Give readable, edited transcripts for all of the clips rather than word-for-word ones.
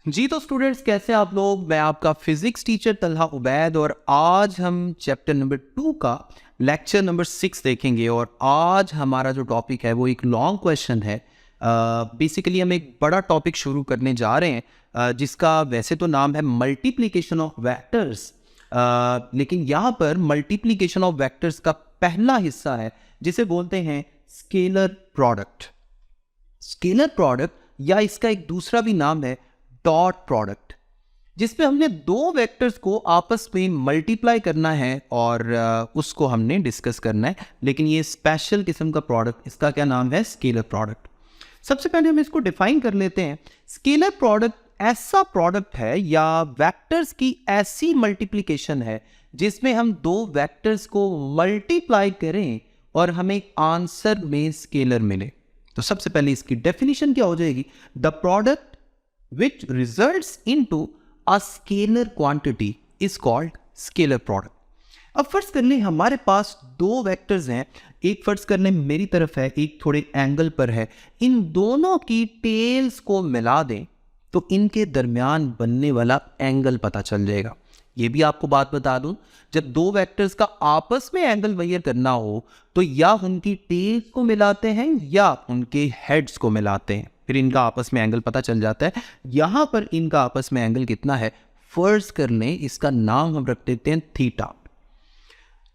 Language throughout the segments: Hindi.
जी तो स्टूडेंट्स, कैसे आप लोग। मैं आपका फिजिक्स टीचर तलहा उबैद और आज हम चैप्टर नंबर 2 का लेक्चर नंबर 6 देखेंगे। और आज हमारा जो टॉपिक है वो एक लॉन्ग क्वेश्चन है। बेसिकली हम एक बड़ा टॉपिक शुरू करने जा रहे हैं, जिसका वैसे तो नाम है मल्टीप्लिकेशन ऑफ वेक्टर्स। लेकिन यहाँ पर मल्टीप्लिकेशन ऑफ वेक्टर्स का पहला हिस्सा है जिसे बोलते हैं स्केलर प्रोडक्ट। स्केलर प्रोडक्ट या इसका एक दूसरा भी नाम है डॉट प्रोडक्ट, जिसपे हमने दो वेक्टर्स को आपस में मल्टीप्लाई करना है और उसको हमने डिस्कस करना है। लेकिन ये स्पेशल किस्म का प्रोडक्ट, इसका क्या नाम है? Scalar product. सबसे पहले हम इसको डिफाइन कर लेते हैं। स्केलर प्रोडक्ट ऐसा प्रोडक्ट है या वेक्टर्स की ऐसी मल्टीप्लिकेशन है जिसमें हम दो वेक्टर्स को मल्टीप्लाई करें और हमें आंसर में स्केलर मिले। तो सबसे पहले इसकी डेफिनेशन क्या हो जाएगी? The product which results into a scalar quantity is called scalar product। अब फर्ज कर लें हमारे पास दो वेक्टर्स हैं, एक फर्ज कर लें मेरी तरफ है, एक थोड़े एंगल पर है। इन दोनों की टेल्स को मिला दें तो इनके दरमियान बनने वाला एंगल पता चल जाएगा। ये भी आपको बात बता दूं, जब दो वेक्टर्स का आपस में एंगल मेजर करना हो तो या उनकी टेल्स को मिलाते हैं या उनके हेड्स को मिलाते हैं, फिर इनका आपस में एंगल पता चल जाता है। यहां पर इनका आपस में एंगल कितना है? फर्ज कर लें इसका नाम हम रख देते हैं थीटा।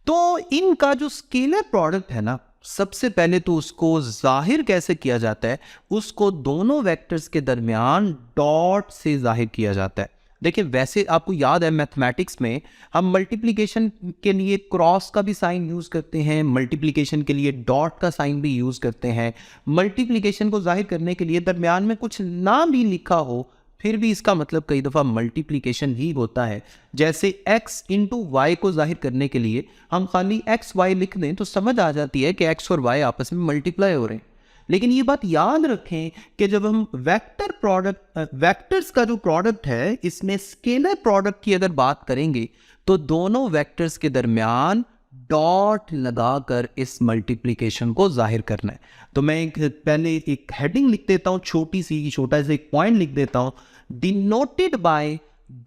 तो इनका जो स्केलर प्रोडक्ट है ना, सबसे पहले तो उसको जाहिर कैसे किया जाता है? उसको दोनों वेक्टर्स के दरमियान डॉट से जाहिर किया जाता है। देखिए, वैसे आपको याद है मैथमेटिक्स में हम मल्टीप्लिकेशन के लिए क्रॉस का भी साइन यूज़ करते हैं, मल्टीप्लिकेशन के लिए डॉट का साइन भी यूज़ करते हैं। मल्टीप्लिकेशन को जाहिर करने के लिए दरमियान में कुछ ना भी लिखा हो फिर भी इसका मतलब कई दफ़ा मल्टीप्लिकेशन ही होता है। जैसे x इंटू वाई को जाहिर करने के लिए हम खाली एक्स वाई लिख दें तो समझ आ जाती है कि x और y आपस में मल्टीप्लाई हो रहे हैं। लेकिन ये बात याद रखें कि जब हम वेक्टर्स का जो प्रोडक्ट है, इसमें स्केलर प्रोडक्ट की अगर बात करेंगे तो दोनों वेक्टर्स के दरमियान डॉट लगाकर इस मल्टीप्लिकेशन को जाहिर करना है। तो मैं पहले एक हेडिंग लिख देता हूं, छोटा सा एक पॉइंट लिख देता हूं, denoted by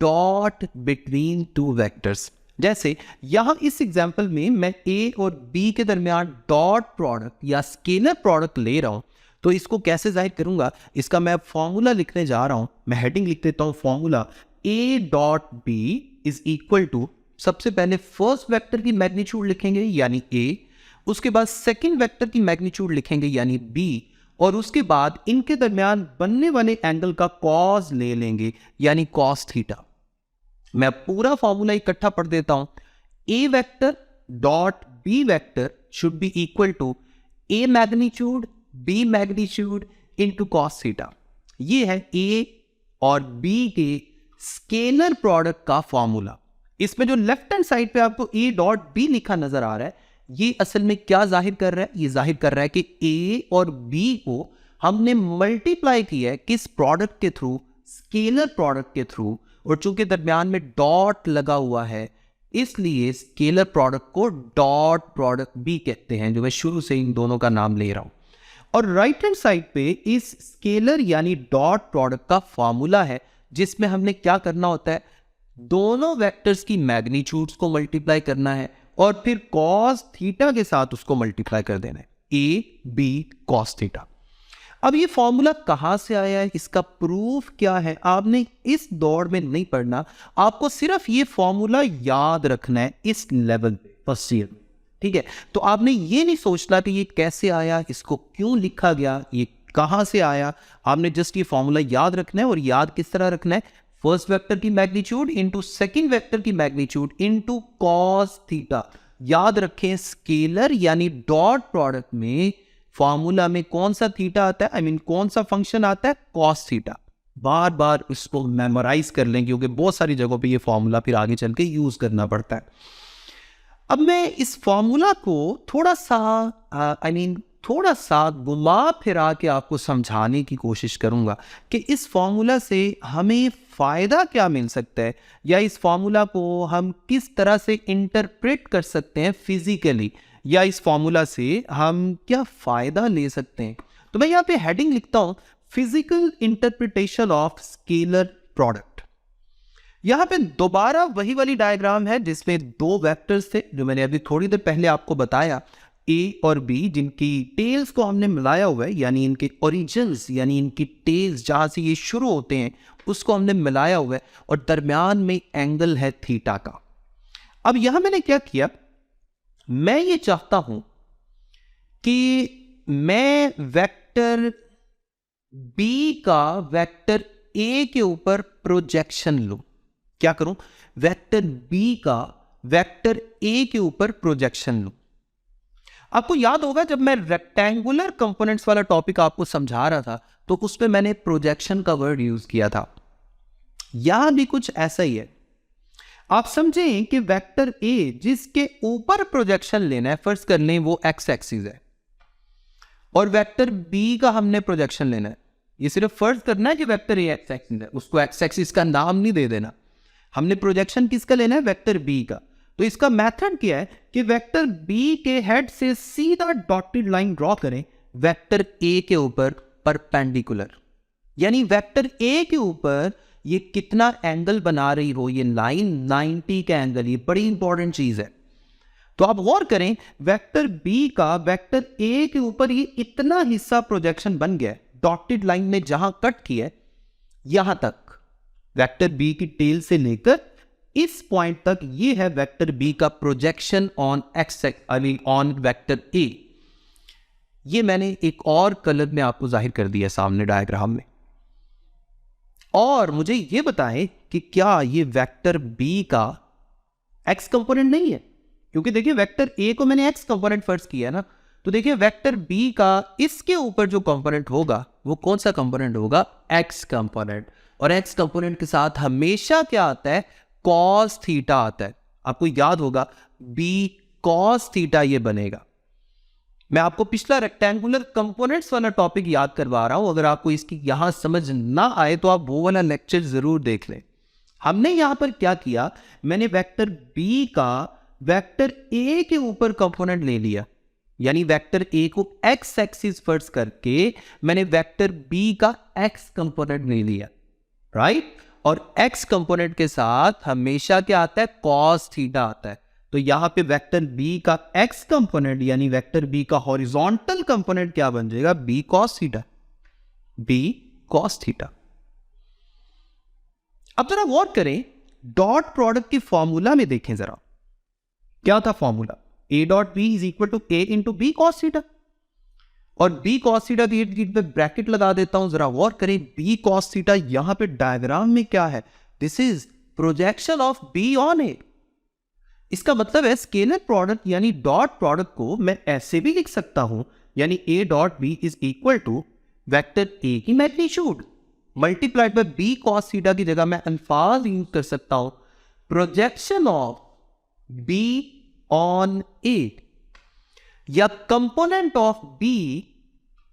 dot between two vectors. जैसे यहां इस एग्जांपल में मैं ए और बी के दरमियान डॉट प्रोडक्ट या स्केलर प्रोडक्ट ले रहा हूं, तो इसको कैसे जाहिर करूंगा? इसका मैं फॉर्मूला लिखने जा रहा हूं। मैं हेडिंग लिख देता हूं, formula A dot B is equal to, सबसे पहले फर्स्ट वेक्टर की मैग्नीट्यूड लिखेंगे यानी ए, उसके बाद सेकंड वेक्टर की मैग्नीट्यूड लिखेंगे यानी बी, और उसके बाद इनके दरमियान बनने वाले एंगल का कॉस ले लेंगे यानी कॉस थीटा। मैं पूरा फॉर्मूला इकट्ठा पढ़ देता हूं। A vector dot B vector should be equal to A magnitude B magnitude into cos theta. ये है ए और बी के स्केलर प्रोडक्ट का फॉर्मूला। इसमें जो लेफ्ट हैंड साइड पे आपको ए डॉट बी लिखा नजर आ रहा है, ये असल में क्या जाहिर कर रहा है? ये जाहिर कर रहा है कि ए और बी को हमने मल्टीप्लाई किया है किस प्रोडक्ट के थ्रू? स्केलर प्रोडक्ट के थ्रू। और चूंकि दरमियान में डॉट लगा हुआ है, इसलिए scalar product co dot product भी कहते हैं, जो मैं शुरू से इन दोनों का नाम ले रहा हूं। और राइट हैंड साइड पे इस स्केलर यानी डॉट प्रोडक्ट का फॉर्मूला है, जिसमें हमने क्या करना होता है? दोनों वेक्टर्स की मैग्नीट्यूड्स को मल्टीप्लाई करना है और फिर कॉस थीटा के साथ उसको मल्टीप्लाई कर देना है, ए बी कॉस थीटा। अब ये फॉर्मूला कहां से आया है, इसका प्रूफ क्या है, आपने इस दौर में नहीं पढ़ना। आपको सिर्फ ये फॉर्मूला याद रखना है इस लेवल पे, फर्स्ट ईयर में, ठीक है? तो आपने ये नहीं सोचना कि ये कैसे आया, इसको क्यों लिखा गया, ये कहां से आया। आपने जस्ट ये फॉर्मूला याद रखना है। और याद किस तरह रखना है? फर्स्ट वेक्टर की मैग्नीट्यूड इंटू सेकेंड वेक्टर की मैग्नीट्यूड इंटू कॉस थीटा। याद रखें, स्केलर यानी डॉट प्रोडक्ट में फॉर्मूला में कौन सा थीटा आता है, आई मीन कौन सा फंक्शन आता है? Cos theta. बार बार इसको मेमोराइज कर लें, क्योंकि बहुत सारी जगहों पे ये फॉर्मूला फिर आगे चल के यूज करना पड़ता है। अब मैं इस फॉर्मूला को थोड़ा सा घुमा फिरा के आपको समझाने की कोशिश करूंगा कि इस फॉर्मूला से हमें फ़ायदा क्या मिल सकता है, या इस फॉर्मूला को हम किस तरह से इंटरप्रेट कर सकते हैं फिजिकली, या इस फॉर्मूला से हम क्या फ़ायदा ले सकते हैं। तो मैं यहाँ पे हेडिंग लिखता हूँ, physical interpretation of scalar product. यहां पे दोबारा वही वाली डायग्राम है जिसमें दो वेक्टर्स थे जो मैंने अभी थोड़ी देर पहले आपको बताया, ए और बी, जिनकी टेल्स को हमने मिलाया हुआ है, यानी इनके ओरिजिन्स यानी इनकी टेल्स जहां से ये शुरू होते हैं उसको हमने मिलाया हुआ है, और दरमियान में एंगल है थीटा का। अब यहां मैंने क्या किया, मैं ये चाहता हूं कि मैं वेक्टर बी का वेक्टर ए के ऊपर प्रोजेक्शन लूं। क्या करूं, वेक्टर बी का वेक्टर ए के ऊपर प्रोजेक्शन लूं। आपको याद होगा जब मैं रेक्टेंगुलर कंपोनेंट्स वाला टॉपिक आपको समझा रहा था तो उसमें मैंने प्रोजेक्शन का वर्ड यूज किया था। यहां भी कुछ ऐसा ही है। आप समझें कि वेक्टर ए जिसके ऊपर प्रोजेक्शन लेना है, फर्ज कर लें वो एक्स एक्सिस है, और वेक्टर बी का हमने प्रोजेक्शन लेना है। ये सिर्फ फर्ज करना है कि वेक्टर ए एक्स एक्सिस है, उसको एक्स एक्सिस का नाम नहीं दे देना। हमने प्रोजेक्शन किसका लेना है, वेक्टर बी का। तो इसका मेथड क्या है कि वेक्टर बी के हेड से सीधा डॉटेड लाइन ड्रॉ करें वेक्टर ए के ऊपर परपेंडिकुलर, यानी वेक्टर ए के ऊपर ये कितना एंगल बना रही हो, ये लाइन 90 का एंगल, ये बड़ी इंपॉर्टेंट चीज है। तो आप गौर करें, वेक्टर बी का वेक्टर ए के ऊपर ये इतना हिस्सा प्रोजेक्शन बन गया डॉटेड लाइन में, जहां कट किया है यहां तक वेक्टर बी की टेल से लेकर इस पॉइंट तक, ये है वेक्टर बी का projection on x on vector A. ये मैंने एक और कलर में आपको जाहिर कर दिया सामने डायग्राम में। और मुझे ये बताएं कि क्या ये वेक्टर बी का एक्स कंपोनेंट नहीं है, क्योंकि देखिए वेक्टर ए को मैंने एक्स कंपोनेंट फर्ज किया ना, तो देखिए वेक्टर बी का इसके ऊपर जो कंपोनेंट होगा वो कौन सा कंपोनेंट होगा, एक्स कंपोनेंट। और एक्स कंपोनेंट के साथ हमेशा क्या आता है, कॉस थीटा आता है। आपको याद होगा बी कॉस थीटा ये बनेगा। मैं आपको पिछला रेक्टेंगुलर कंपोनेंट्स वाला टॉपिक याद करवा रहा हूं, अगर आपको इसकी यहां समझ ना आए तो आप वो वाला लेक्चर जरूर देख लें। हमने यहां पर क्या किया, मैंने वेक्टर बी का वेक्टर ए के ऊपर कंपोनेंट ले लिया, यानी वेक्टर ए को एक्स एक्सिस फर्ज करके मैंने वेक्टर बी का एक्स कंपोनेंट ले लिया, राइट। और एक्स कंपोनेंट के साथ हमेशा क्या आता है, कॉस थीटा आता है। तो यहां पे वेक्टर बी का एक्स कंपोनेंट यानी वेक्टर बी का हॉरिजॉन्टल कंपोनेंट क्या बन जाएगा, B cos theta, B cos theta. अब जरा गौर करें, डॉट प्रोडक्ट की फॉर्मूला में देखें जरा, क्या था formula, A dot B is equal to A into B cos theta. और बी कॉस थीटा की इर्द गिर्द ब्रैकेट लगा देता हूं, जरा गौर करें, बी कॉस थीटा यहां पे डायग्राम में क्या है, this is projection of B on A. इसका मतलब है स्केलर प्रोडक्ट यानी डॉट प्रोडक्ट को मैं ऐसे भी लिख सकता हूं, यानी A dot B is equal to vector A की magnitude multiplied by B cos theta की जगह मैं अल्फाज यूज कर सकता हूं, projection of B on A या component of B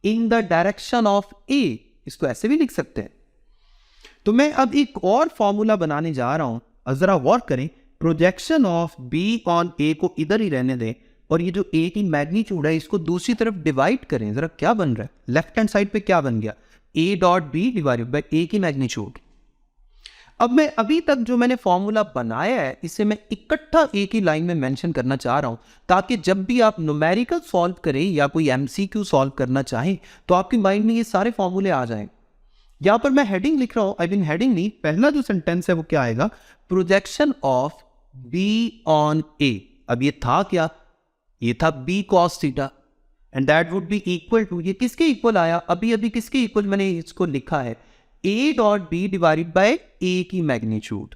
in the direction of A, इसको ऐसे भी लिख सकते हैं। तो मैं अब एक और फॉर्मूला बनाने जा रहा हूं, जरा गौर करें, प्रोजेक्शन ऑफ बी ऑन ए को इधर ही रहने दें और ये जो ए की मैग्नीट्यूड है इसको दूसरी तरफ डिवाइड करें, जरा क्या बन रहा है, लेफ्ट हैंड साइड पे क्या बन गया, A dot B divided by A की मैग्नीट्यूड। अब मैं अभी तक जो मैंने फॉर्मूला बनाया है इसे मैं इकट्ठा एक ही लाइन में मेंशन करना चाह रहा हूं, ताकि जब भी आप न्यूमेरिकल सॉल्व करें या कोई एमसीक्यू सॉल्व करना चाहें तो आपकी माइंड में ये सारे फॉर्मूले आ जाएं। यहां पर मैं हेडिंग लिख रहा हूं, आई मीन हेडिंग नहीं, पहला जो सेंटेंस है वो क्या आएगा, projection of B on A. अब ये था क्या, ये था B cos theta and that would be equal to, ये किसके इक्वल आया, अभी अभी किसके इक्वल मैंने इसको लिखा है, A dot B divided by A की मैग्नीट्यूड।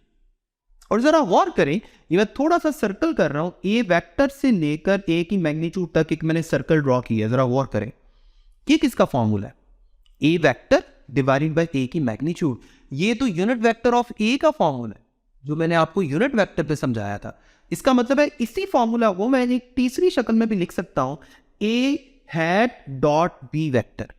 और जरा गौर करें, ये मैं थोड़ा सा सर्कल कर रहा हूं, ए वेक्टर से लेकर ए की मैग्नीट्यूड तक एक मैंने सर्कल ड्रॉ किया है, जरा गौर करें, ये किसका फॉर्मूला है, ए वेक्टर डिवाइडेड बाय ए की मैग्नीट्यूड। ये तो यूनिट वेक्टर ऑफ ए का फॉर्मूला है जो मैंने आपको यूनिट वेक्टर पे समझाया था। इसका मतलब है इसी फॉर्मूला को मैं एक तीसरी शक्ल में भी लिख सकता हूं, ए हैट डॉट बी वेक्टर।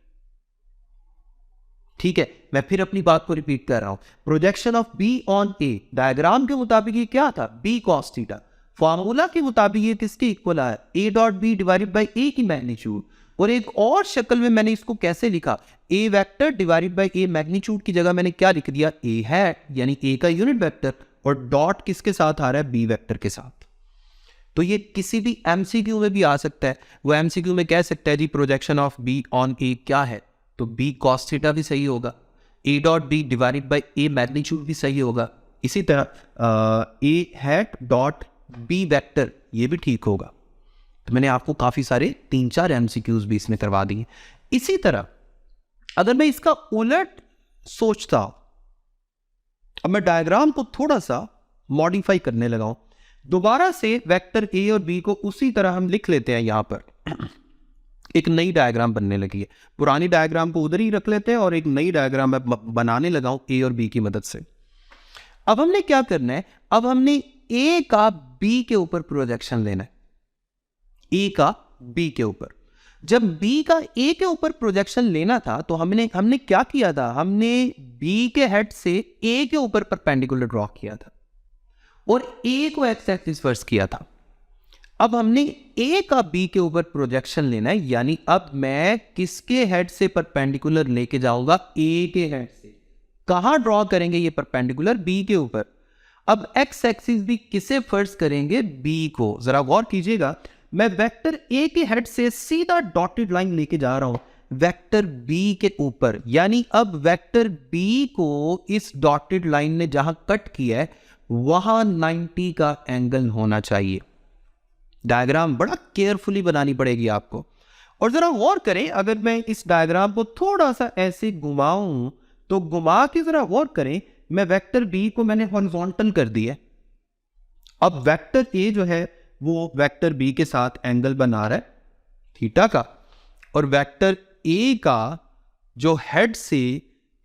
ठीक है, मैं फिर अपनी बात को रिपीट कर रहा हूं, projection of B on A, diagram के मुताबिक ये क्या था, बी कॉस थीटा, फॉर्मूला के मुताबिक ये किसके इक्वल आया, A dot B divided by A की मैग्नीट्यूड। और एक और शक्ल में मैंने इसको कैसे लिखा, A vector divided by A magnitude की जगह मैंने क्या लिख दिया, ए हैट, यानी ए का यूनिट वेक्टर, और डॉट किसके साथ आ रहा है, बी वेक्टर के साथ। तो ये किसी भी एमसीक्यू में भी आ सकता है। वो एमसीक्यू में कह सकता है जी projection of B on A क्या है, तो बी कॉस थीटा भी सही होगा, A dot B divided by A magnitude भी सही होगा। इसी तरह A hat dot B vector ये भी ठीक होगा। तो मैंने आपको काफी सारे 3-4 एमसीक्यूज भी इसमें करवा दिए। इसी तरह अगर मैं इसका उलट सोचता हूं, अब मैं डायग्राम को थोड़ा सा मॉडिफाई करने लगा हूं, दोबारा से वेक्टर ए और बी को उसी तरह हम लिख लेते हैं। यहां पर एक नई डायग्राम बनने लगी है, पुरानी डायग्राम को उधर ही रख लेते हैं और एक नई डायग्राम मैं बनाने लगा हूं ए और बी की मदद से। अब हमने क्या करना है, अब हमने ए का बी के ऊपर प्रोजेक्शन लेना है, ए का बी के ऊपर। जब बी का ए के ऊपर प्रोजेक्शन लेना था तो हमने क्या किया था, हमने बी के हेड से ए के ऊपर परपेंडिकुलर ड्रॉ किया था और ए को एक्स एक्सिस फर्स्ट किया था। अब हमने ए का बी के ऊपर प्रोजेक्शन लेना है, यानी अब मैं किसके हेड से परपेंडिकुलर लेके जाऊंगा, ए के हेड से। कहां ड्रॉ करेंगे ये परपेंडिकुलर, बी के ऊपर। अब एक्स एक्सिस भी किसे फर्स्ट करेंगे, बी को। जरा गौर कीजिएगा, मैं वेक्टर ए के हेड से सीधा डॉटेड लाइन लेके जा रहा हूं वेक्टर बी के ऊपर, यानी अब वेक्टर बी को इस डॉटेड लाइन ने जहां कट किया है वहां 90 का एंगल होना चाहिए। डायग्राम बड़ा केयरफुली बनानी पड़ेगी आपको। और जरा गौर करें, अगर मैं इस डायग्राम को थोड़ा सा ऐसे घुमाऊं तो घुमा के जरा गौर करें, मैं वेक्टर बी को मैंने हॉरिजॉन्टल कर दिया। अब वेक्टर ए जो है वो वेक्टर बी के साथ एंगल बना रहा है थीटा का, और वेक्टर ए का जो हेड से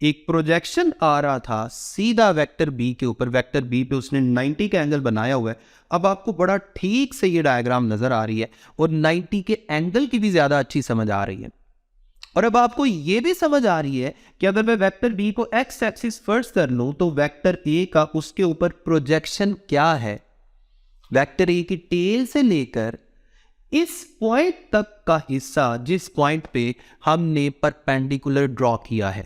एक प्रोजेक्शन आ रहा था सीधा वेक्टर बी के ऊपर, वेक्टर बी पे उसने 90 का एंगल बनाया हुआ है। अब आपको बड़ा ठीक से ये डायग्राम नजर आ रही है और 90 के एंगल की भी ज्यादा अच्छी समझ आ रही है। और अब आपको ये भी समझ आ रही है कि अगर मैं वेक्टर बी को एक्स एक्सिस फर्स्ट कर लूं तो वेक्टर ए का उसके ऊपर प्रोजेक्शन क्या है। वेक्टर ए की टेल से लेकर इस पॉइंट तक का हिस्सा जिस पॉइंट पे हमने परपेंडिकुलर ड्रॉ किया है,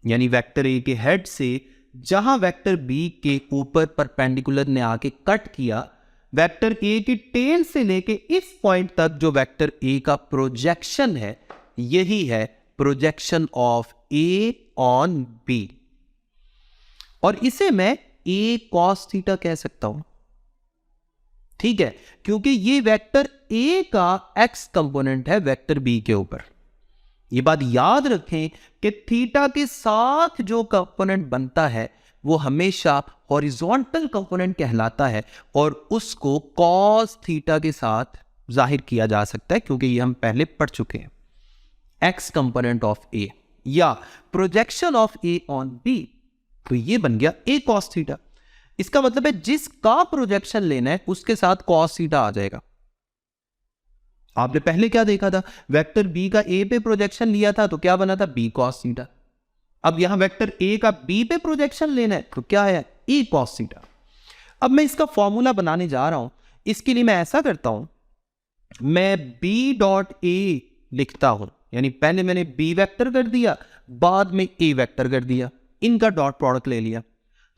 यानी वेक्टर ए के हेड से जहां वेक्टर बी के ऊपर परपेंडिकुलर ने आके कट किया, वेक्टर ए की टेल से लेके इस पॉइंट तक जो वेक्टर ए का प्रोजेक्शन है, यही है projection of A on B. और इसे मैं ए कॉस थीटा कह सकता हूं, ठीक है, क्योंकि ये वेक्टर ए का एक्स कंपोनेंट है वेक्टर बी के ऊपर। ये बात याद रखें कि थीटा के साथ जो कंपोनेंट बनता है वो हमेशा हॉरिजॉन्टल कंपोनेंट कहलाता है और उसको कॉस थीटा के साथ जाहिर किया जा सकता है, क्योंकि ये हम पहले पढ़ चुके हैं। एक्स कंपोनेंट ऑफ ए या projection of A on B, तो ये बन गया ए कॉस थीटा। इसका मतलब है जिसका प्रोजेक्शन लेना है उसके साथ कॉस थीटा आ जाएगा। आपने पहले क्या देखा था, वेक्टर बी का ए पे प्रोजेक्शन लिया था तो क्या बना था, बी कॉस थीटा। अब यहां वेक्टर ए का बी पे प्रोजेक्शन लेना है तो क्या है, ए कॉस थीटा। अब मैं इसका फॉर्मूला बनाने जा रहा हूं। इसके लिए मैं ऐसा करता हूं, मैं बी डॉट ए लिखता हूं, यानी पहले मैंने बी वेक्टर कर दिया, बाद में ए वेक्टर कर दिया, इनका डॉट प्रोडक्ट ले लिया।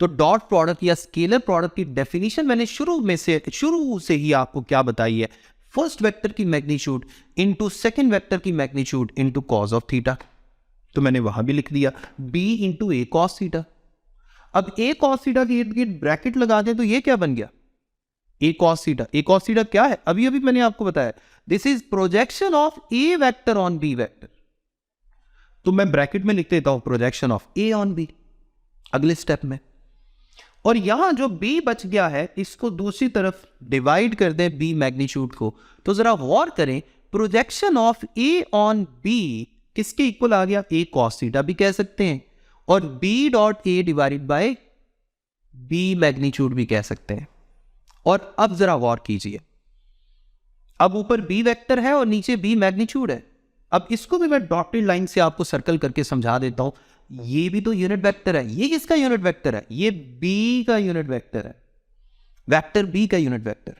तो डॉट प्रोडक्ट या स्केलर प्रोडक्ट की डेफिनेशन मैंने शुरू से ही आपको क्या बताई है, फर्स्ट वेक्टर की मैग्नीट्यूड इनटू सेकंड वेक्टर की magnitude into cos of theta. तो मैंने वहां भी लिख दिया बी इंटू ए कॉस थीटा। अब ए कॉस थीटा के इर्द गिर्द ब्रैकेट लगा दें तो ये क्या बन गया, A cos theta. A cos theta क्या है, अभी अभी मैंने आपको बताया, this is projection of A vector on B vector. तो मैं ब्रैकेट में लिख देता हूं projection of A on B अगले स्टेप में। और यहां जो b बच गया है इसको दूसरी तरफ डिवाइड कर दें b मैग्नीट्यूड को, तो जरा गौर करें, projection of a on b किसके इक्वल आ गया, a cos थीटा भी कह सकते हैं और b dot a divided by b magnitude भी कह सकते हैं। और अब जरा गौर कीजिए, अब ऊपर b वेक्टर है और नीचे b मैग्नीट्यूड है। अब इसको भी मैं डॉटेड लाइन से आपको सर्कल करके समझा देता हूं। ये भी तो यूनिट वेक्टर है, ये किसका यूनिट वेक्टर है, ये बी का यूनिट वेक्टर है, वेक्टर बी का यूनिट वेक्टर।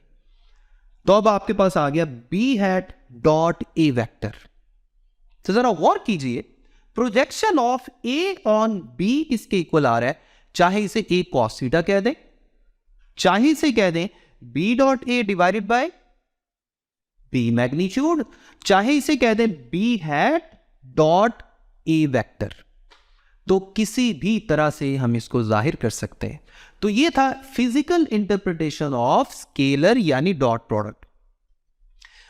तो अब आपके पास आ गया B hat dot A vector. तो जरा गौर कीजिए, projection of A on B किसके इक्वल आ रहा है? चाहे इसे ए कॉस थीटा कह दें, चाहे इसे कह दें B dot A divided by B magnitude, चाहे इसे कह दें B hat dot A vector. तो किसी भी तरह से हम इसको जाहिर कर सकते हैं। तो ये था फिजिकल इंटरप्रिटेशन ऑफ स्केलर यानी डॉट प्रोडक्ट।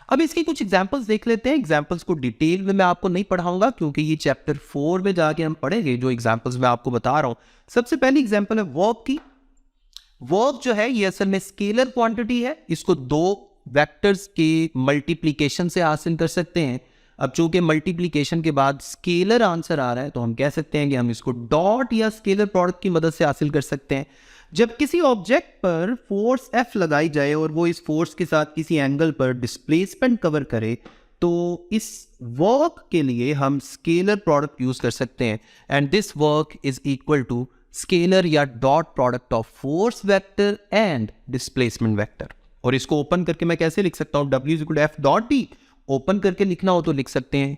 अब इसके कुछ एग्जांपल्स देख लेते हैं। एग्जांपल्स को डिटेल में मैं आपको नहीं पढ़ाऊंगा क्योंकि ये चैप्टर 4 में जाके हम पढ़ेंगे जो एग्जांपल्स मैं आपको बता रहा हूं। सबसे पहली एग्जांपल है वर्क की। वर्क जो है ये असल में स्केलर क्वांटिटी है, इसको दो वेक्टर्स के मल्टीप्लीकेशन से हासिल कर सकते हैं। अब चूंकि मल्टीप्लीकेशन के बाद स्केलर आंसर आ रहा है तो हम कह सकते हैं कि हम इसको डॉट या स्केलर प्रोडक्ट की मदद से हासिल कर सकते हैं। जब किसी ऑब्जेक्ट पर फोर्स F लगाई जाए और वो इस फोर्स के साथ किसी एंगल पर डिस्प्लेसमेंट कवर करे तो इस वर्क के लिए हम स्केलर प्रोडक्ट यूज कर सकते हैं। And this work is equal to scalar या dot product of force vector and displacement vector. और इसको ओपन करके मैं कैसे लिख सकता हूँ? W equal to F dot D। Open करके लिखना हो तो लिख सकते हैं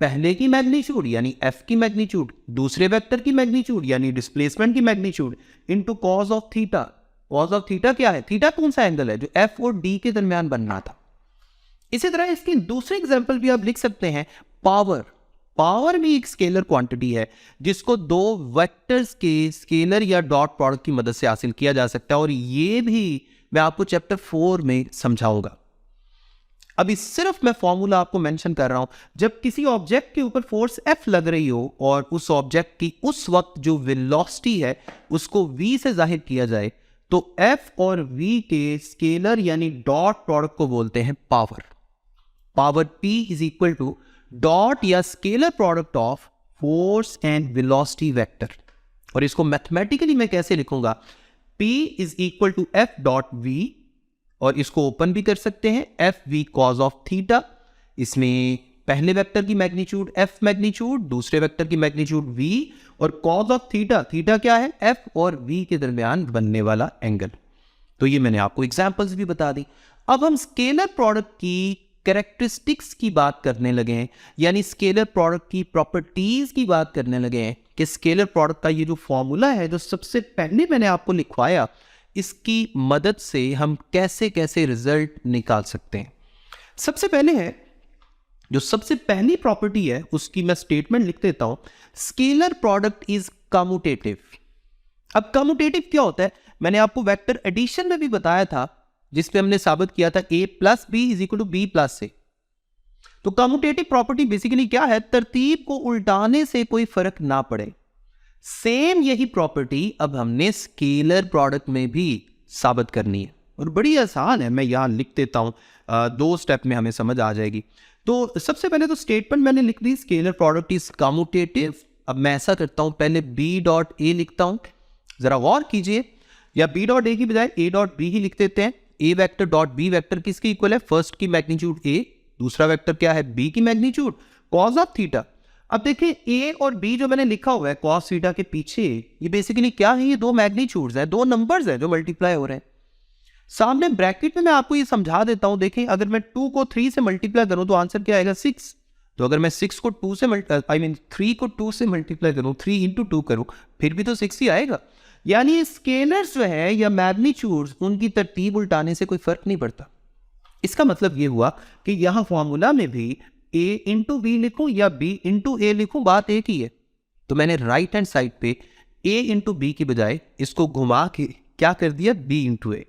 पहले की मैग्नीट्यूड यानी F की मैग्नीट्यूड, दूसरे वेक्टर की मैग्नीट्यूड यानी डिस्प्लेसमेंट की magnitude into cos of theta. Cos of theta क्या है? थीटा कौन सा एंगल है जो F और D के दरमियान बनना था। इसी तरह इसकी दूसरी एग्जांपल भी आप लिख सकते हैं पावर। पावर भी एक स्केलर क्वांटिटी है जिसको दो वेक्टर्स के स्केलर या डॉट प्रोडक्ट की मदद से हासिल किया जा सकता है और ये भी मैं आपको चैप्टर 4 में समझाऊंगा। अभी सिर्फ मैं फॉर्मूला आपको मेंशन कर रहा हूं। जब किसी ऑब्जेक्ट के ऊपर फोर्स F लग रही हो और उस ऑब्जेक्ट की उस वक्त जो वेलोसिटी है उसको v से जाहिर किया जाए तो F और v के स्केलर यानी डॉट प्रोडक्ट को बोलते हैं power. Power P is equal to dot या scalar product of force and velocity vector. और इसको मैथमेटिकली मैं कैसे लिखूंगा? P is equal to F dot v और इसको ओपन भी कर सकते हैं F V cos of theta. इसमें पहले वेक्टर की मैग्नीट्यूड F मैग्नीट्यूड, दूसरे वेक्टर की मैग्नीट्यूड V और कॉज ऑफ थीटा, थीटा क्या है? F और V के दरमियान बनने वाला एंगल। तो ये मैंने आपको एग्जांपल्स भी बता दी। अब हम स्केलर प्रोडक्ट की कैरेक्टरिस्टिक्स की बात करने लगे हैं, यानी स्केलर प्रोडक्ट की प्रॉपर्टीज की बात करने लगे हैं कि स्केलर प्रोडक्ट का ये जो फॉर्मूला है जो सबसे पहले मैंने आपको लिखवाया, इसकी मदद से हम कैसे कैसे रिजल्ट निकाल सकते हैं। सबसे पहले है जो सबसे पहली प्रॉपर्टी है उसकी मैं स्टेटमेंट लिख देता हूं, स्केलर प्रोडक्ट इज कम्यूटेटिव। अब कम्यूटेटिव क्या होता है? मैंने आपको वेक्टर एडिशन में भी बताया था जिसपे हमने साबित किया था a plus B is equal to B plus A. तो कम्यूटेटिव प्रॉपर्टी बेसिकली क्या है? तरतीब को उल्टाने से कोई फर्क ना पड़े। सेम यही प्रॉपर्टी अब हमने स्केलर प्रोडक्ट में भी साबित करनी है और बड़ी आसान है। मैं यहां लिख देता हूं, 2 स्टेप में हमें समझ आ जाएगी। तो सबसे पहले तो स्टेटमेंट मैंने लिख दी, स्केलर प्रोडक्ट इज कम्यूटेटिव। अब मैं ऐसा करता हूं, पहले b डॉट ए लिखता हूं। जरा गौर कीजिए, या b डॉट ए की बजाय a डॉट बी ही लिख देते हैं। a vector dot b vector किसके इक्वल है? फर्स्ट की मैग्नीट्यूड a, दूसरा वेक्टर क्या है? b की मैग्नीट्यूड कॉस ऑफ थीटा। अब देखिए a और b जो मैंने लिखा हुआ है कॉस थीटा के पीछे, ये बेसिकली क्या है? ये दो मैग्नीट्यूड्स हैं, दो नंबर्स हैं जो मल्टीप्लाई हो रहे हैं। सामने ब्रैकेट में मैं आपको ये समझा देता हूं। देखें, अगर मैं 2 को 3 से मल्टीप्लाई करूं तो आंसर क्या आएगा? 6। तो अगर मैं 6 को 2 से 3 को 2 से मल्टीप्लाई करूं, 3 इंटू 2 करूं, फिर भी तो 6 ही आएगा। यानी स्केलर्स जो है या मैग्नीट्यूड्स, उनकी तरतीब उल्टाने से कोई फर्क नहीं पड़ता। इसका मतलब ये हुआ कि यहां फॉर्मूला में भी a इंटू बी लिखूं या b इंटू ए लिखूं, बात एक ही है। तो मैंने राइट हैंड साइड पे a इंटू बी की बजाय इसको घुमा के क्या कर दिया? b इंटू ए।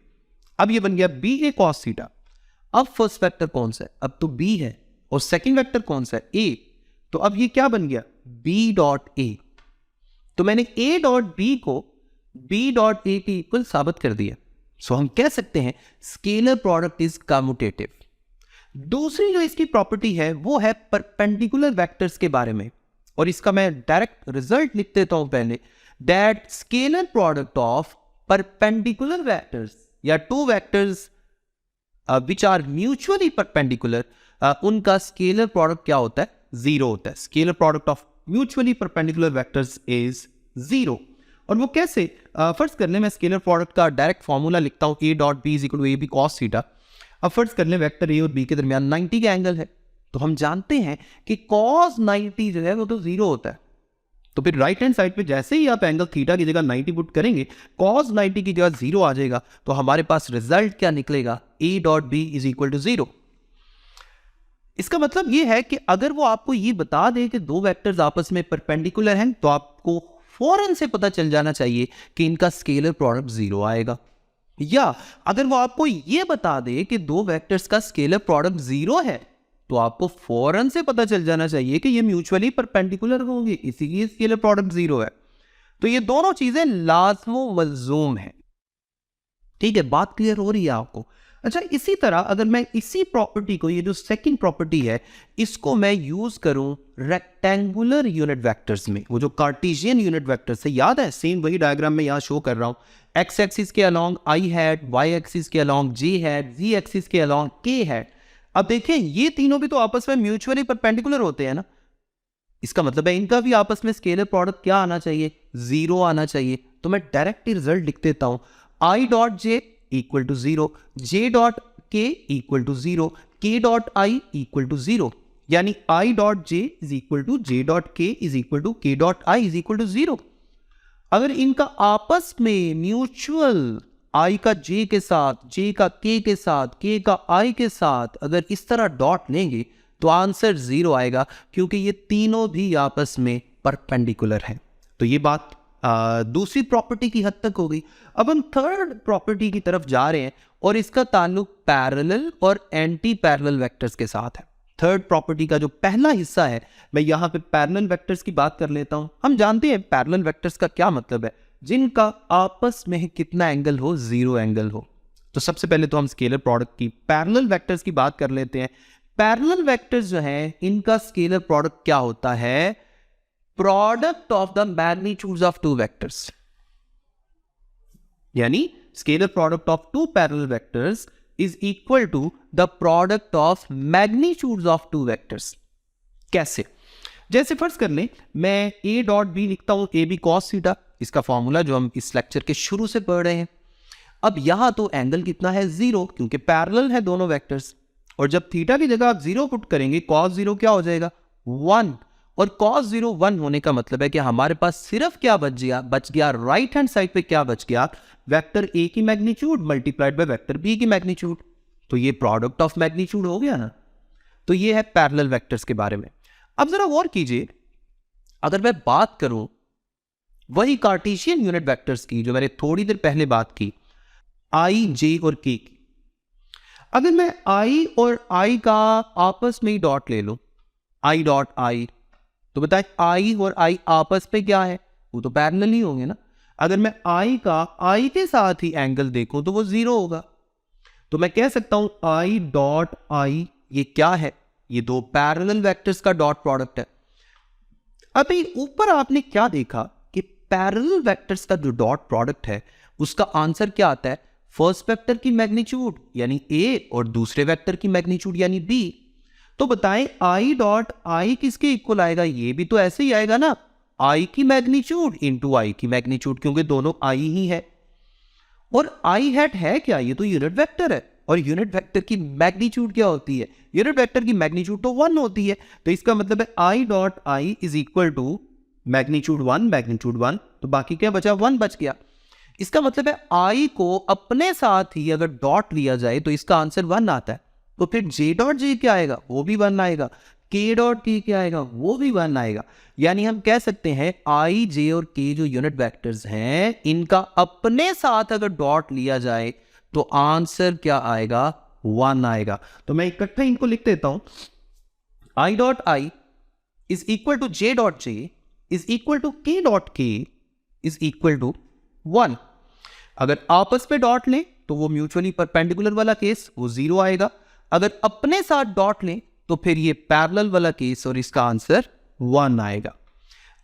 अब ये बन गया b a cos थीटा। अब फर्स्ट वेक्टर कौन सा है? अब तो b है। और सेकंड वेक्टर कौन सा है? a। तो अब ये क्या बन गया? b dot a। तो मैंने a डॉट b को b डॉट a के इक्वल साबित कर दिया। सो हम कह सकते हैं स्केलर प्रोडक्ट इज कम्यूटेटिव। दूसरी जो इसकी प्रॉपर्टी है वो है परपेंडिकुलर वेक्टर्स के बारे में, और इसका मैं डायरेक्ट रिजल्ट लिख देता हूं पहले, that scalar product of perpendicular vectors या two vectors which are mutually perpendicular, उनका स्केलर प्रोडक्ट क्या होता है? 0 होता है। Scalar product of mutually perpendicular vectors is 0। और वो कैसे? फर्स्ट कर ले, मैं स्केलर प्रोडक्ट का डायरेक्ट फॉर्मूला लिखता हूं, a dot B is equal to a b cos theta. अब फर्स्ट कर ले वेक्टर a और b के दरमियान 90 का एंगल है। तो हम जानते हैं कि cos 90 जो है वो तो 0 होता है। तो फिर राइट हैंड साइड पे जैसे ही आप एंगल थीटा की जगह 90 पुट करेंगे, cos 90 की जगह 0 आ जाएगा, तो हमारे पास रिजल्ट क्या निकलेगा, A dot B is equal to 0। इसका मतलब ये है कि अगर वो आपको ये बता दे कि दो वेक्टर्स आपस में परपेंडिकुलर हैं, तो आपको फौरन से पता चल जाना चाहिए कि इनका स्केलर प्रोडक्ट 0 आएगा। या अगर वो आपको ये बता दे कि दो वेक्टर्स का स्केलर प्रोडक्ट 0 है, तो आपको फौरन से पता चल जाना चाहिए कि ये म्यूचुअली परपेंडिकुलर होंगे, इसीलिए स्केलर प्रोडक्ट 0 है। तो ये दोनों चीजें लाज़िम मलज़ूम है। ठीक है, बात क्लियर हो रही है आपको? अच्छा, इसी तरह अगर मैं इसी प्रॉपर्टी को, ये जो सेकंड प्रॉपर्टी है, इसको मैं यूज करूं रेक्टेंगुलर यूनिट वेक्टर्स में, वो जो कार्टेशियन यूनिट वेक्टर्स है, याद है, सेम वही डायग्राम में यहां शो कर रहा हूं। एक्स एक्सिस के along I hat, Y axis के along J hat, Z axis के अलोंग के हैड। अब देखें, ये तीनों भी तो आपस में म्यूचुअली परपेंडिकुलर होते हैं ना। इसका मतलब है इनका भी आपस में स्केलर प्रोडक्ट क्या आना चाहिए, 0 आना चाहिए। तो मैं डायरेक्ट रिजल्ट लिख देता हूं, i dot j equal to 0, j dot k equal to 0, k dot i equal to 0। यानी i dot j is equal to j dot k is equal to k dot i is equal to 0। अगर इनका आपस में म्यूचुअल आई का जे के साथ, जे का के साथ, के का आई के साथ अगर इस तरह डॉट लेंगे, तो आंसर 0 आएगा, क्योंकि ये तीनों भी आपस में परपेंडिकुलर हैं। तो ये बात दूसरी प्रॉपर्टी की हद तक हो गई। अब हम थर्ड प्रॉपर्टी की तरफ जा रहे हैं, और इसका ताल्लुक पैरेलल और एंटी पैरेलल वेक्टर्स के साथ है। थर्ड प्रॉपर्टी का जो पहला हिस्सा है, मैं यहां पे पैरेलल वेक्टर्स की बात कर लेता हूं। हम जानते हैं पैरेलल वेक्टर्स का क्या मतलब है, जिनका आपस में कितना एंगल हो, 0 एंगल हो। तो सबसे पहले तो हम स्केलर प्रोडक्ट की, पैरेलल वेक्टर्स की बात कर लेते हैं। पैरेलल वेक्टर्स जो हैं, इनका स्केलर प्रोडक्ट क्या होता है, product of the magnitudes of two vectors. यानी scalar product of two parallel vectors is equal to the product of magnitudes of two vectors. कैसे? जैसे फर्ज कर लें, मैं a डॉट बी लिखता हूं, ए बी कॉस थीटा, इसका फॉर्मूला जो हम इस लेक्चर के शुरू से पढ़ रहे हैं। अब यहां तो एंगल कितना है, 0, क्योंकि पैरेलल है दोनों वेक्टर्स। और जब थीटा की जगह आप 0 पुट करेंगे, कॉस 0 क्या हो जाएगा, 1। और cos 0 1 होने का मतलब है कि हमारे पास सिर्फ क्या बच गया राइट हैंड साइड पे क्या बच गया, वेक्टर a की magnitude multiplied by vector b की मैग्नीट्यूड। तो ये प्रोडक्ट ऑफ मैग्नीट्यूड हो गया ना। तो ये है पैरेलल वेक्टर्स के बारे में। अब जरा गौर कीजिए, अगर मैं बात करूं वही कार्टेशियन यूनिट वेक्टर्स की जो मैंने थोड़ी देर पहले बात की, i, j और k की। अगर मैं i और i का आपस में ही डॉट ले लूं, i डॉट i, तो बताए i और i आपस में क्या है, वो तो पैरेलल ही होंगे ना। अगर मैं i का i के साथ ही एंगल देखूं तो वो 0 होगा। तो मैं कह सकता हूं i डॉट i, ये क्या है, ये दो पैरेलल वेक्टर्स का डॉट प्रोडक्ट है। अभी ऊपर आपने क्या देखा कि पैरेलल वेक्टर्स का जो डॉट प्रोडक्ट है, उसका आंसर क्या आता है, फर्स्ट वेक्टर की मैग्नीट्यूड यानी a और दूसरे वेक्टर की मैग्नीट्यूड यानी b। तो बताएं i डॉट i किसके इक्वल आएगा, ये भी तो ऐसे ही आएगा ना, i की मैग्नीट्यूड इंटू i की मैग्नीट्यूड, क्योंकि दोनों i ही है। और i हैट है क्या, ये तो यूनिट वेक्टर है, और यूनिट वेक्टर की मैग्नीट्यूड क्या होती है, यूनिट वेक्टर की मैग्नीट्यूड तो 1 होती है। तो इसका मतलब है i dot i is equal to magnitude 1, तो बाकी क्या बचा, 1 बच गया। इसका मतलब है i को अपने साथ ही अगर डॉट लिया जाए तो इसका आंसर 1 आता है। तो फिर j डॉट j क्या आएगा, वो भी 1 आएगा, k डॉट k क्या आएगा, वो भी 1 आएगा। यानी हम कह सकते हैं i, j और k जो यूनिट वेक्टर्स हैं, इनका अपने साथ अगर डॉट लिया जाए तो आंसर क्या आएगा, 1 आएगा। तो मैं इकट्ठा इनको लिख देता हूं, i dot i is equal to j dot j is equal to k dot k is equal to 1। अगर आपस में डॉट लें तो वो म्यूचुअली परपेंडिकुलर वाला केस वो 0 आएगा। अगर अपने साथ डॉट लें तो फिर ये पैरेलल वाला केस और इसका आंसर 1 आएगा।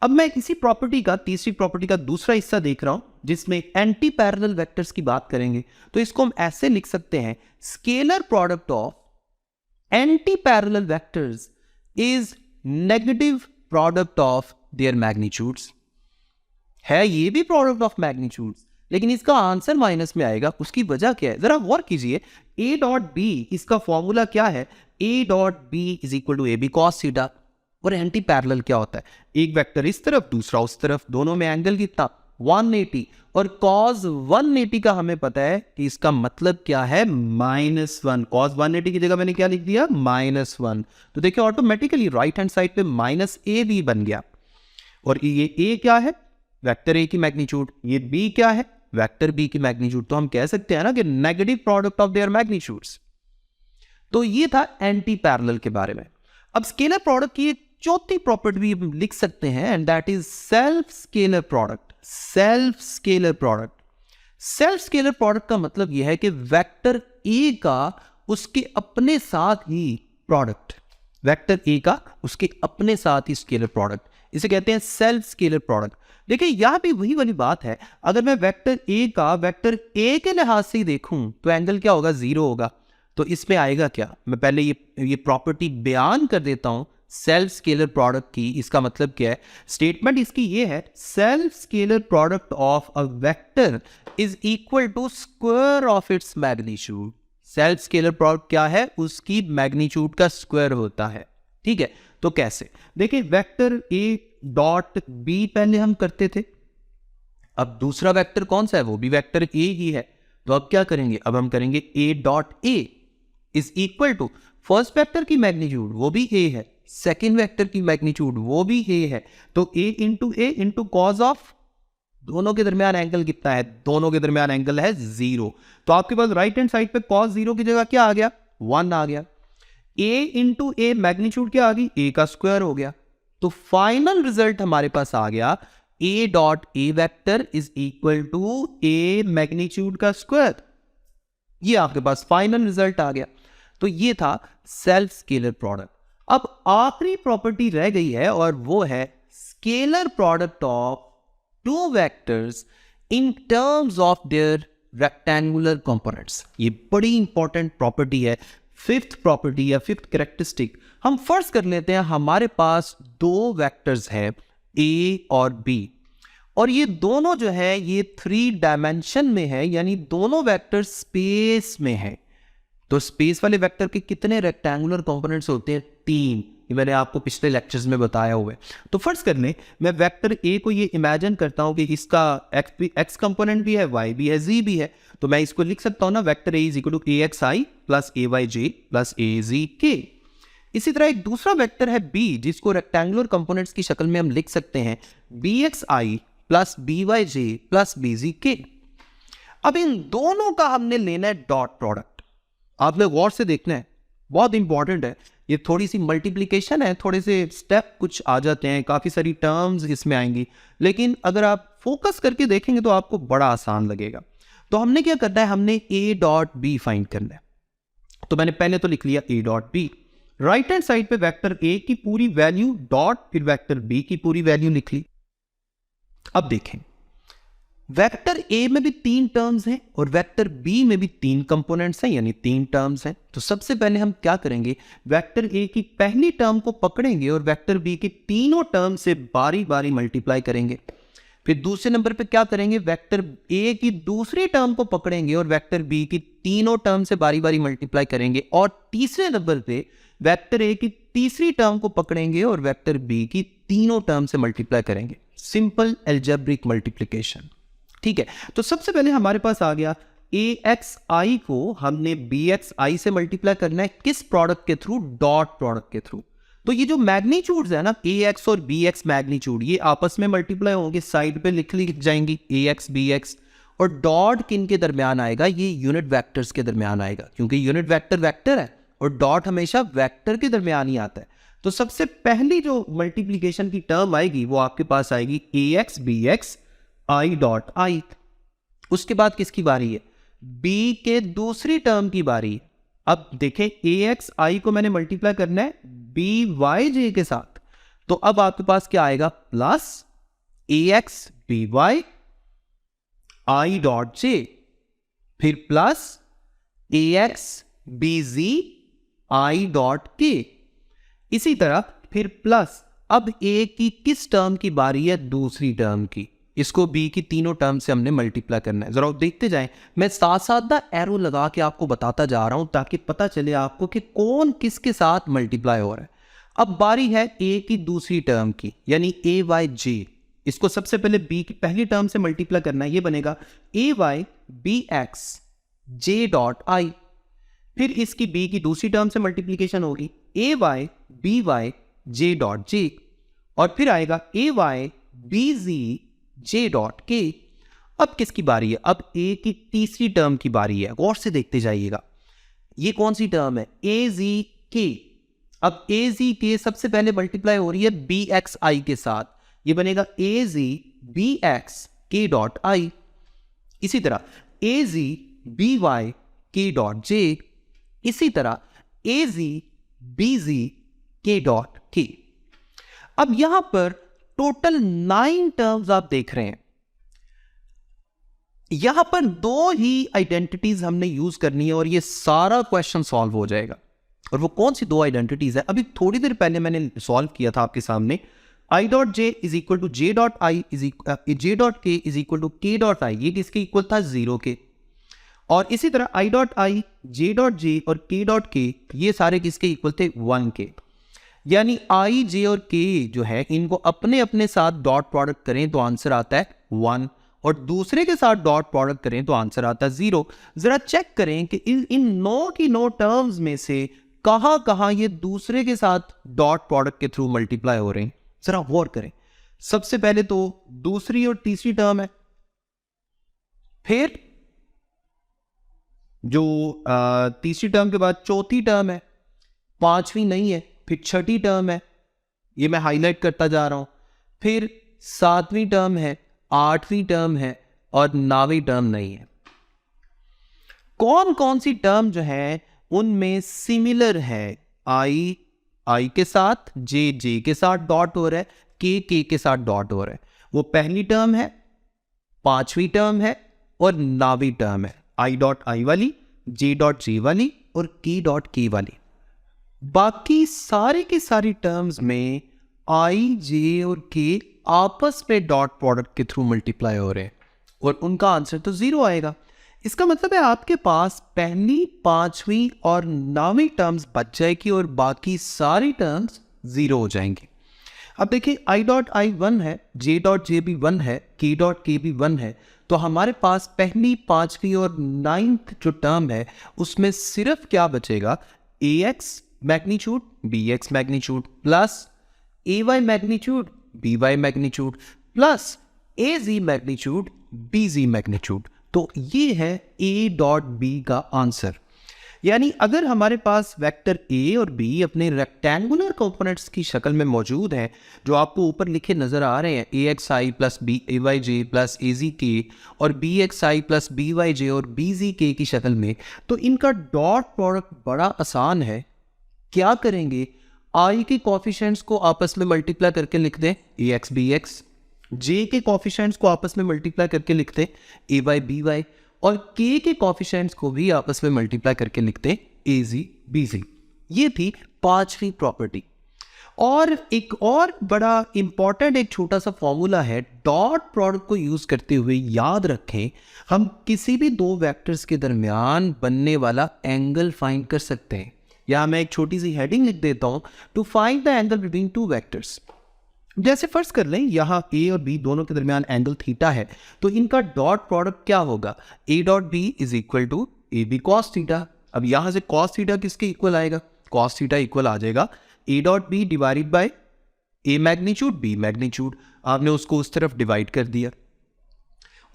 अब मैं इसी प्रॉपर्टी का, तीसरी प्रॉपर्टी का दूसरा हिस्सा देख रहा हूं, जिसमें एंटी पैरेलल वेक्टर्स की बात करेंगे। तो इसको हम ऐसे लिख सकते हैं, scalar product of anti parallel vectors is negative product of their magnitudes. है ये भी प्रोडक्ट ऑफ मैग्नीट्यूड्स, लेकिन इसका आंसर माइनस में आएगा। उसकी वजह क्या है, जरा गौर कीजिए। ए डॉट बी, इसका फॉर्मूला क्या है, A dot B is equal to A B cos theta. और एंटी पैरेलल क्या होता है, एक वेक्टर इस तरफ दूसरा उस तरफ, दोनों में एंगल कितना 180, और cos 180 का हमें पता है कि इसका मतलब क्या है -1। cos 180 की जगह मैंने क्या लिख दिया -1। तो देखिए ऑटोमेटिकली राइट हैंड साइड पे -a भी बन गया। और ये a क्या है, वेक्टर a की मैग्नीट्यूड, ये b क्या है, वेक्टर b की मैग्नीट्यूड। तो हम कह सकते हैं ना कि negative product of their magnitudes. तो ये था एंटी पैरेलल के बारे में। अब स्केलर प्रोडक्ट की एक चौथी प्रॉपर्टी भी लिख सकते हैं, and that is self scalar product. Self scalar product, self scalar प्रोडक्ट का मतलब यह है कि वेक्टर ए का उसके अपने साथ ही प्रोडक्ट, वेक्टर ए का उसके अपने साथ ही स्केलर प्रोडक्ट, इसे कहते हैं सेल्फ स्केलर प्रोडक्ट। देखिए यहां भी वही वाली बात है, अगर मैं वेक्टर ए का वेक्टर ए के लिहाज से ही देखूं तो एंगल क्या होगा, 0 होगा। तो इसमें आएगा क्या, मैं पहले ये प्रॉपर्टी बयान कर देता हूं सेल्फ स्केलर प्रोडक्ट की। इसका मतलब क्या है, स्टेटमेंट इसकी ये है, self scalar product of a vector is equal to square of its magnitude. Self scalar product क्या है, उसकी मैग्नीट्यूड का स्क्वायर होता है। ठीक है, तो कैसे, देखिए वेक्टर ए डॉट बी पहले हम करते थे, अब दूसरा वेक्टर कौन सा है, वो भी वेक्टर ए ही है। तो अब क्या करेंगे, अब हम करेंगे A dot A is equal to first vector की मैग्नीट्यूड, वो भी ए है, सेकेंड वेक्टर की मैग्नीट्यूड वो भी ए है, तो ए इंटू कॉज ऑफ, दोनों के दरमियान एंगल कितना है, दोनों के दरमियान एंगल है 0। तो आपके पास राइट हैंड साइड पे कॉस 0 की जगह क्या आ गया, 1 आ गया। ए इंटू ए मैग्नीट्यूड क्या आ गई, ए का स्क्वायर हो गया। तो फाइनल रिजल्ट हमारे पास आ गया, A dot A vector is equal to A magnitude का स्क्वायर। ये आपके पास फाइनल रिजल्ट आ गया। तो ये था सेल्फ स्केलर प्रोडक्ट। अब आखिरी प्रॉपर्टी रह गई है और वो है scalar product of two vectors in terms of their rectangular components. ये बड़ी इंपॉर्टेंट प्रॉपर्टी है, फिफ्थ प्रॉपर्टी या फिफ्थ कैरेक्टरिस्टिक। हम फर्ज कर लेते हैं हमारे पास दो वेक्टर्स हैं ए और बी, और ये दोनों जो है ये 3 डायमेंशन में है, यानी दोनों वेक्टर स्पेस में है। तो स्पेस वाले वेक्टर के कितने रेक्टेंगुलर कंपोनेंट्स होते हैं, 3। ये मैंने आपको पिछले लेक्चर्स में बताया हुआ है। तो फर्ज कर लें मैं वेक्टर ए को ये इमेजिन करता हूं कि इसका एक्स कंपोनेंट भी है, वाई भी है, जी भी है। तो मैं इसको लिख सकता हूं ना, vector A is equal to A X I plus A Y J plus A Z K. इसी तरह एक दूसरा वेक्टर है बी, जिसको रेक्टेंगुलर कंपोनेंट्स की शक्ल में हम लिख सकते हैं B X I plus B Y J plus B जी के। अब इन दोनों का हमने लेना है डॉट प्रोडक्ट। आपने गौर से देखना है, बहुत इंपॉर्टेंट है। ये थोड़ी सी मल्टीप्लिकेशन है, थोड़े से स्टेप कुछ आ जाते हैं, काफ़ी सारी टर्म्स इसमें आएंगी, लेकिन अगर आप फोकस करके देखेंगे तो आपको बड़ा आसान लगेगा। तो हमने क्या करना है, हमने ए डॉट बी फाइंड करना है। तो मैंने पहले तो लिख लिया A dot B, right hand side पे वेक्टर ए की पूरी वैल्यू डॉट फिर वेक्टर बी की पूरी वैल्यू लिख ली। अब देखें, वेक्टर ए में भी 3 टर्म्स हैं और वेक्टर बी में भी 3 कंपोनेंट्स हैं, यानी 3 टर्म्स हैं। तो सबसे पहले हम क्या करेंगे, वेक्टर ए की पहली टर्म को पकड़ेंगे और वेक्टर बी की तीनों टर्म से बारी बारी मल्टीप्लाई करेंगे। फिर दूसरे नंबर पे क्या करेंगे, वेक्टर ए की दूसरी टर्म को पकड़ेंगे और वेक्टर बी की तीनों टर्म से बारी बारी मल्टीप्लाई करेंगे। और तीसरे नंबर पे वेक्टर ए की तीसरी टर्म को पकड़ेंगे और वेक्टर बी की तीनों टर्म से मल्टीप्लाई करेंगे। Simple algebraic multiplication. ठीक है, तो सबसे पहले हमारे पास आ गया ए एक्स आई को हमने बी एक्स आई से मल्टीप्लाई करना है, किस प्रोडक्ट के थ्रू, डॉट प्रोडक्ट के थ्रू। तो ये जो मैग्नीट्यूड्स है ना, ए एक्स और बी एक्स मैग्नीट्यूड, ये आपस में मल्टीप्लाई होंगे, साइड पे लिख जाएंगी ए एक्स बी एक्स। और डॉट किन के दरमियान आएगा, ये यूनिट वेक्टर्स के दरमियान आएगा, क्योंकि यूनिट वेक्टर वेक्टर है और डॉट हमेशा वेक्टर के दरमियान ही आता है। तो सबसे पहली जो मल्टीप्लीकेशन की टर्म आएगी वो आपके पास आएगी A X B X I dot I. उसके बाद किसकी बारी है, बी के दूसरी टर्म की बारी है। अब देखें ए एक्स आई को मैंने मल्टीप्लाई करना है बी वाई जे के साथ, तो अब आपके पास क्या आएगा, plus A X B Y I dot J, फिर plus A X B Z I dot K. इसी तरह फिर प्लस, अब ए की किस टर्म की बारी है, दूसरी टर्म की, इसको बी की तीनों टर्म से हमने मल्टीप्लाई करना है। जरा देखते जाएं, मैं साथ साथ ना एरो लगा के आपको बताता जा रहा हूं ताकि पता चले आपको कि कौन किसके साथ मल्टीप्लाई हो रहा है। अब बारी है ए की दूसरी टर्म की, यानी ए वाई जे। इसको सबसे पहले बी की पहली टर्म से मल्टीप्लाई करना है। ये बनेगा A Y B X J dot I. फिर इसकी बी की दूसरी टर्म से मल्टीप्लीकेशन होगी, A Y B Y J dot J. और फिर आएगा A Y B Z J dot K. अब किसकी बारी है? अब ए की तीसरी टर्म की बारी है। गौर से देखते जाइएगा, ये कौन सी टर्म है? ए जी के। अब ए जी के सबसे पहले मल्टीप्लाई हो रही है बी एक्स आई के साथ, ये बनेगा ए जी बी एक्स के डॉट आई। इसी तरह ए जी बी वाई के डॉट जे। इसी तरह ए जी बी जी के डॉट के। अब यहां पर टोटल 9 टर्म्स आप देख रहे हैं। यहां पर 2 ही आइडेंटिटीज हमने यूज करनी है और ये सारा क्वेश्चन सॉल्व हो जाएगा। और वो कौन सी 2 आइडेंटिटीज है? अभी थोड़ी देर पहले मैंने सॉल्व किया था आपके सामने। I dot j is equal to j dot i j dot k is equal to k dot i. ये किसके इक्वल था? 0 के। और इसी तरह आई dot i, j dot J और के डॉट के, ये सारे किसके इक्वल थे? 1 के। यानी आई जे और के जो है इनको अपने अपने साथ डॉट प्रोडक्ट करें तो आंसर आता है 1, और दूसरे के साथ डॉट प्रोडक्ट करें तो आंसर आता है 0। जरा चेक करें कि इन 9 की 9 टर्म्स में से कहां कहां ये दूसरे के साथ डॉट प्रोडक्ट के थ्रू मल्टीप्लाई हो रहे हैं। जरा गौर करें। सबसे पहले तो दूसरी और तीसरी टर्म है, फिर जो तीसरी टर्म के बाद चौथी टर्म है, पांचवी नहीं है, फिर छठी टर्म है, ये मैं हाईलाइट करता जा रहा हूं, फिर 7वीं टर्म है, 8वीं टर्म है और 9वीं टर्म नहीं है। कौन कौन सी टर्म जो है उनमें सिमिलर है? आई के साथ, जे के साथ डॉट हो रहा है, के साथ डॉट हो रहा है। वो पहली टर्म है, 5वीं टर्म है और 9वीं टर्म है। आई डॉट आई वाली, जे डॉट जे वाली और के डॉट के वाली। बाकी सारे की सारी टर्म्स में आई जे और के आपस में डॉट प्रोडक्ट के थ्रू मल्टीप्लाई हो रहे हैं और उनका आंसर तो 0 आएगा। इसका मतलब है आपके पास पहली, 5वीं और 9वीं टर्म्स बच जाएगी और बाकी सारी टर्म्स 0 हो जाएंगी। अब देखिए, आई डॉट आई 1 है, जे डॉट जे भी 1 है, के डॉट के भी 1 है, तो हमारे पास पहली, 5वीं और 9th जो टर्म है उसमें सिर्फ क्या बचेगा? A X magnitude B X magnitude plus A Y magnitude B Y magnitude plus A Z magnitude B Z magnitude. तो ये है ए डॉट बी का आंसर। यानी अगर हमारे पास वेक्टर ए और बी अपने रेक्टेंगुलर कंपोनेंट्स की शक्ल में मौजूद हैं, जो आपको ऊपर लिखे नजर आ रहे हैं, ए X I plus B A Y J plus A Z के और B X I plus B Y जे और बी जी के की शक्ल में, तो इनका डॉट प्रोडक्ट बड़ा आसान है। क्या करेंगे? आई के कॉफिशिएंट्स को आपस में मल्टीप्लाई करके लिख दें ए एक्स बी एक्स, जे के कॉफिशिएंट्स को आपस में मल्टीप्लाई करके लिख दें ए वाई बी वाई और के के कॉफिशिएंट्स को भी आपस में मल्टीप्लाई करके लिखते हैं ए जी बी जी। ये थी 5वीं प्रॉपर्टी। और एक और बड़ा इंपॉर्टेंट एक छोटा सा फॉर्मूला है, डॉट प्रोडक्ट को यूज करते हुए याद रखें हम किसी भी 2 वेक्टर्स के दरमियान बनने वाला एंगल फाइंड कर सकते हैं। यहां मैं एक छोटी सी हेडिंग लिख देता हूं, to find the angle between 2 vectors. जैसे फर्ज कर लें यहाँ ए और बी दोनों के दरमियान एंगल थीटा है, तो इनका डॉट प्रोडक्ट क्या होगा? A dot B is equal to A B cos theta. अब यहां से कॉस थीटा किसके इक्वल आएगा? कॉस थीटा इक्वल आ जाएगा A dot B divided by A magnitude B magnitude. आपने उसको उस तरफ डिवाइड कर दिया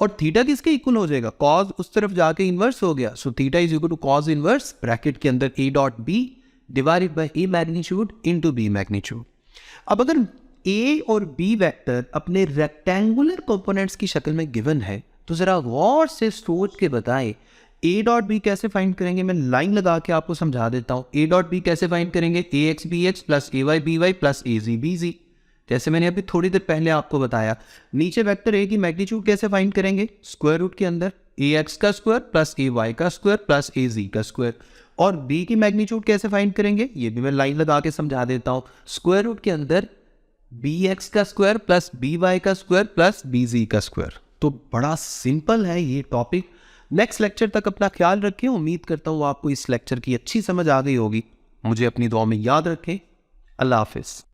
और थीटा किसके इक्वल हो जाएगा? कॉस उस तरफ जाके इन्वर्स हो गया, so theta is equal to cos inverse bracket के अंदर A dot B divided by A magnitude into B magnitude. अब अगर ए और बी वेक्टर अपने रेक्टेंगुलर कंपोनेंट्स की शक्ल में गिवन है, तो जरा गौर से सोच के बताएं ए डॉट बी कैसे फाइंड करेंगे। मैं लाइन लगा के आपको समझा देता हूं। ए डॉट बी कैसे फाइंड करेंगे? ए X B x plus A Y B Y plus A G B जी। जैसे मैंने अभी थोड़ी देर पहले आपको बताया। नीचे वेक्टर ए की मैग्नीट्यूड कैसे फाइंड करेंगे? स्क्वायर रूट के अंदर ए एक्स का स्क्वायर प्लस ए वाई का स्क्वायर प्लस ए जी का स्क्वायर। और बी की मैग्नीट्यूड कैसे फाइंड करेंगे? ये भी मैं लाइन लगा के समझा देता हूं। स्क्वायर रूट के अंदर बी एक्स का स्क्वायर प्लस बी वाई का स्क्वायर प्लस बी जी का स्क्वायर। तो बड़ा सिंपल है ये टॉपिक। नेक्स्ट लेक्चर तक अपना ख्याल रखें। उम्मीद करता हूँ आपको इस लेक्चर की अच्छी समझ आ गई होगी। मुझे अपनी दुआ में याद रखें। अल्लाह हाफिज़।